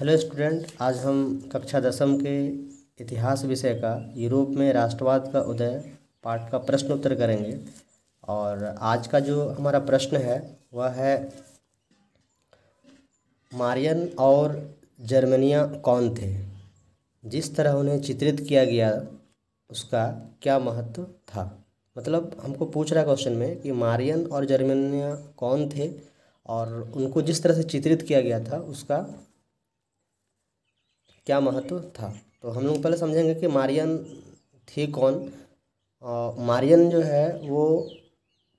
Hello student, आज हम कक्षा 10वीं के इतिहास विषय का यूरोप में राष्ट्रवाद का उदय पाठ का प्रश्न उत्तर करेंगे। और आज का जो हमारा प्रश्न है वह है, मारियन और जर्मनियाँ कौन थे? जिस तरह उन्हें चित्रित किया गया उसका क्या महत्व था। मतलब हमको पूछ रहा है क्वेश्चन में कि मारियन और जर्मनियाँ कौन थे और उनको जिस तरह से चित्रित किया गया था उसका क्या महत्व था। तो हम लोग पहले समझेंगे कि मारियन थी कौन। मारियन जो है वो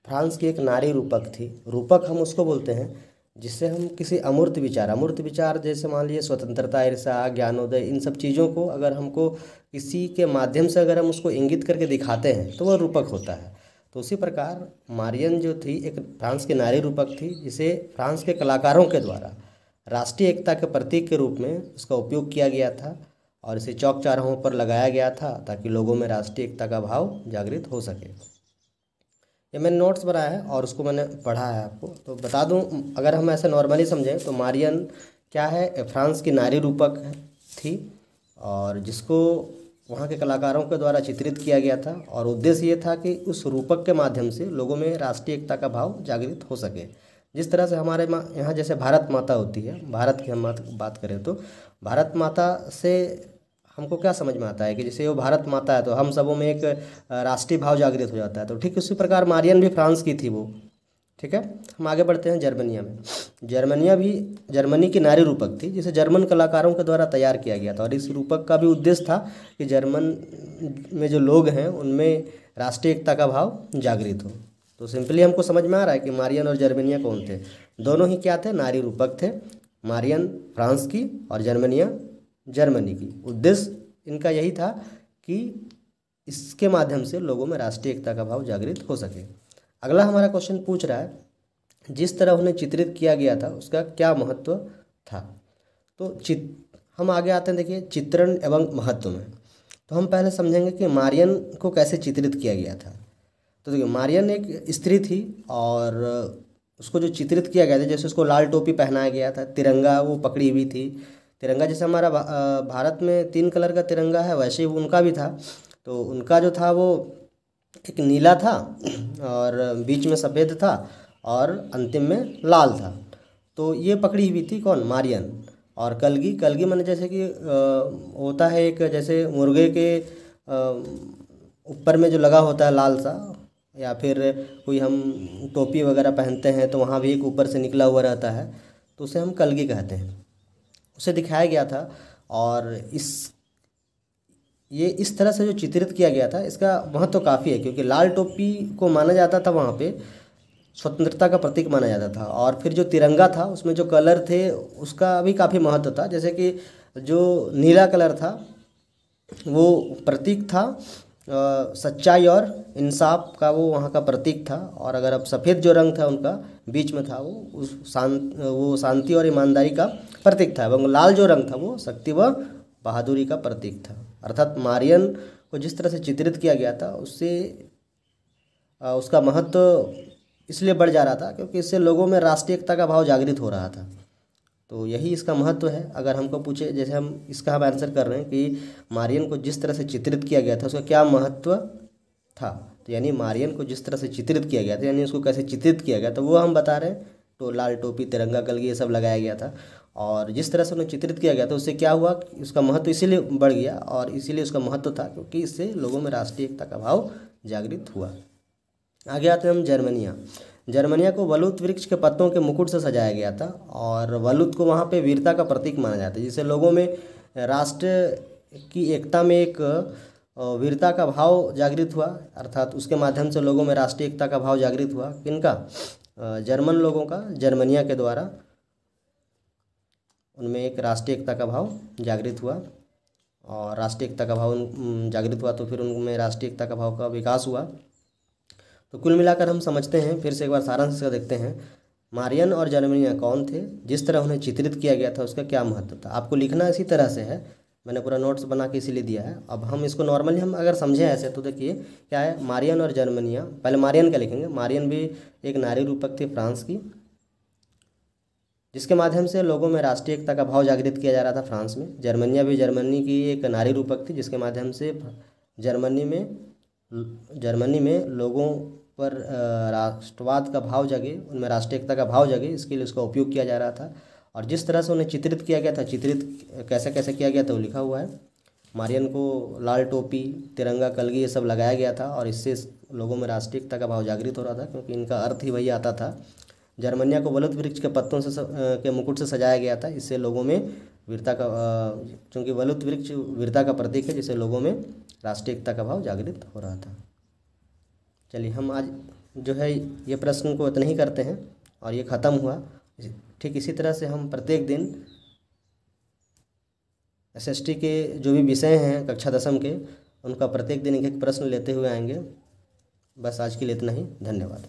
फ्रांस की एक नारी रूपक थी। रूपक हम उसको बोलते हैं जिससे हम किसी अमूर्त विचार जैसे मान लीजिए स्वतंत्रता, ईर्ष्या, ज्ञानोदय, इन सब चीज़ों को अगर हमको किसी के माध्यम से अगर हम उसको इंगित करके दिखाते हैं तो वह रूपक होता है। तो उसी प्रकार मारियन जो थी एक फ्रांस की नारी रूपक थी जिसे फ्रांस के कलाकारों के द्वारा राष्ट्रीय एकता के प्रतीक के रूप में उसका उपयोग किया गया था और इसे चौक चौराहों पर लगाया गया था ताकि लोगों में राष्ट्रीय एकता का भाव जागृत हो सके। ये मैंने नोट्स बनाया है और उसको मैंने पढ़ा है आपको। तो बता दूं, अगर हम ऐसे नॉर्मली समझें तो मारियन क्या है, फ्रांस की नारी रूपक थी और जिसको वहाँ के कलाकारों के द्वारा चित्रित किया गया था और उद्देश्य ये था कि उस रूपक के माध्यम से लोगों में राष्ट्रीय एकता का भाव जागृत हो सके। जिस तरह से हमारे यहाँ जैसे भारत माता होती है, भारत की हम बात करें तो भारत माता से हमको क्या समझ में आता है कि जैसे वो भारत माता है तो हम सबों में एक राष्ट्रीय भाव जागृत हो जाता है। तो ठीक उसी प्रकार मारियन भी फ्रांस की थी वो। ठीक है, हम आगे बढ़ते हैं जर्मनिया में। जर्मनिया भी जर्मनी की नारी रूपक थी जिसे जर्मन कलाकारों के द्वारा तैयार किया गया था और इस रूपक का भी उद्देश्य था कि जर्मन में जो लोग हैं उनमें राष्ट्रीय एकता का भाव जागृत हो। तो सिंपली हमको समझ में आ रहा है कि मारियन और जर्मनिया कौन थे। दोनों ही क्या थे, नारी रूपक थे। मारियन फ्रांस की और जर्मनिया जर्मनी की। उद्देश्य इनका यही था कि इसके माध्यम से लोगों में राष्ट्रीय एकता का भाव जागृत हो सके। अगला हमारा क्वेश्चन पूछ रहा है, जिस तरह उन्हें चित्रित किया गया था उसका क्या महत्व था। तो हम आगे आते हैं, देखिए चित्रण एवं महत्व में। तो हम पहले समझेंगे कि मारियन को कैसे चित्रित किया गया था। तो देखिए मारियन एक स्त्री थी और उसको जो चित्रित किया गया था, जैसे उसको लाल टोपी पहनाया गया था, तिरंगा वो पकड़ी हुई थी। तिरंगा जैसे हमारा भारत में 3 कलर का तिरंगा है वैसे ही उनका भी था। तो उनका जो था वो एक नीला था और बीच में सफ़ेद था और अंतिम में लाल था। तो ये पकड़ी हुई थी कौन, मारियन। और कलगी, कलगी माने जैसे कि होता है एक जैसे मुर्गे के ऊपर में जो लगा होता है लाल सा, या फिर कोई हम टोपी वगैरह पहनते हैं तो वहाँ भी एक ऊपर से निकला हुआ रहता है, तो उसे हम कलगी कहते हैं। उसे दिखाया गया था और ये इस तरह से जो चित्रित किया गया था इसका महत्व काफ़ी है क्योंकि लाल टोपी को माना जाता था वहाँ पे स्वतंत्रता का प्रतीक माना जाता था। और फिर जो तिरंगा था उसमें जो कलर थे उसका भी काफ़ी महत्व था। जैसे कि जो नीला कलर था वो प्रतीक था सच्चाई और इंसाफ का, वो वहाँ का प्रतीक था। और अगर अब सफ़ेद जो रंग था उनका बीच में था वो शांति और ईमानदारी का प्रतीक था। एवं लाल जो रंग था वो शक्ति व बहादुरी का प्रतीक था। अर्थात मारियन को जिस तरह से चित्रित किया गया था उससे उसका महत्व इसलिए बढ़ जा रहा था क्योंकि इससे लोगों में राष्ट्रीय एकता का भाव जागृत हो रहा था। तो यही इसका महत्व है। अगर हमको पूछे, जैसे हम इसका हम आंसर कर रहे हैं कि मारियन को जिस तरह से चित्रित किया गया था उसका क्या महत्व था, तो यानी मारियन को जिस तरह से चित्रित किया गया था यानी उसको कैसे चित्रित किया गया था वो हम बता रहे हैं। तो लाल टोपी, तिरंगा, कलगी ये सब लगाया गया था और जिस तरह से उन्हें चित्रित किया गया था उससे क्या हुआ, उसका महत्व इसीलिए बढ़ गया और इसीलिए उसका महत्व था क्योंकि इससे लोगों में राष्ट्रीय एकता का भाव जागृत हुआ। आगे आते हैं हम जर्मनिया। जर्मनिया को वलूत वृक्ष के पत्तों के मुकुट से सजाया गया था और वलूत को वहाँ पे वीरता का प्रतीक माना जाता है, जिससे लोगों में राष्ट्र की एकता में एक वीरता का भाव जागृत हुआ। अर्थात उसके माध्यम से लोगों में राष्ट्रीय एकता का भाव जागृत हुआ। किनका, जर्मन लोगों का, जर्मनिया के द्वारा उनमें एक राष्ट्रीय एकता का भाव जागृत हुआ और राष्ट्रीय एकता का भाव जागृत हुआ तो फिर उनमें राष्ट्रीय एकता का भाव का विकास हुआ। तो कुल मिलाकर हम समझते हैं, फिर से एक बार सारांश से देखते हैं, मारियन और जर्मनिया कौन थे, जिस तरह उन्हें चित्रित किया गया था उसका क्या महत्व था। आपको लिखना इसी तरह से है, मैंने पूरा नोट्स बना के इसीलिए दिया है। अब हम इसको नॉर्मली हम अगर समझें ऐसे तो देखिए क्या है, मारियन और जर्मनिया, पहले मारियन क्या लिखेंगे, मारियन भी एक नारी रूपक थी फ्रांस की जिसके माध्यम से लोगों में राष्ट्रीय एकता का भाव जागृत किया जा रहा था फ्रांस में। जर्मनी की एक नारी रूपक थी, जिसके माध्यम से जर्मनी में लोगों पर राष्ट्रवाद का भाव जगे, उनमें राष्ट्रीय एकता का भाव जगे, इसके लिए उसका उपयोग किया जा रहा था। और जिस तरह से उन्हें चित्रित किया गया था, चित्रित कैसे कैसे किया गया था वो लिखा हुआ है। मारियन को लाल टोपी, तिरंगा, कलगी ये सब लगाया गया था और इससे लोगों में राष्ट्रीय एकता का भाव जागृत हो रहा था, क्योंकि इनका अर्थ ही वही आता था। जर्मनिया को वलुत वृक्ष के पत्तों से के मुकुट से सजाया गया था, इससे लोगों में वीरता का, क्योंकि वलुत वृक्ष वीरता का प्रतीक है, जिससे लोगों में राष्ट्रीय एकता का भाव जागृत हो रहा था। चलिए हम आज जो है ये प्रश्न को इतना ही करते हैं और ये ख़त्म हुआ। ठीक इसी तरह से हम प्रत्येक दिन SST के जो भी विषय हैं कक्षा 10वीं के, उनका प्रत्येक दिन एक एक प्रश्न लेते हुए आएंगे। बस आज के लिए इतना ही, धन्यवाद।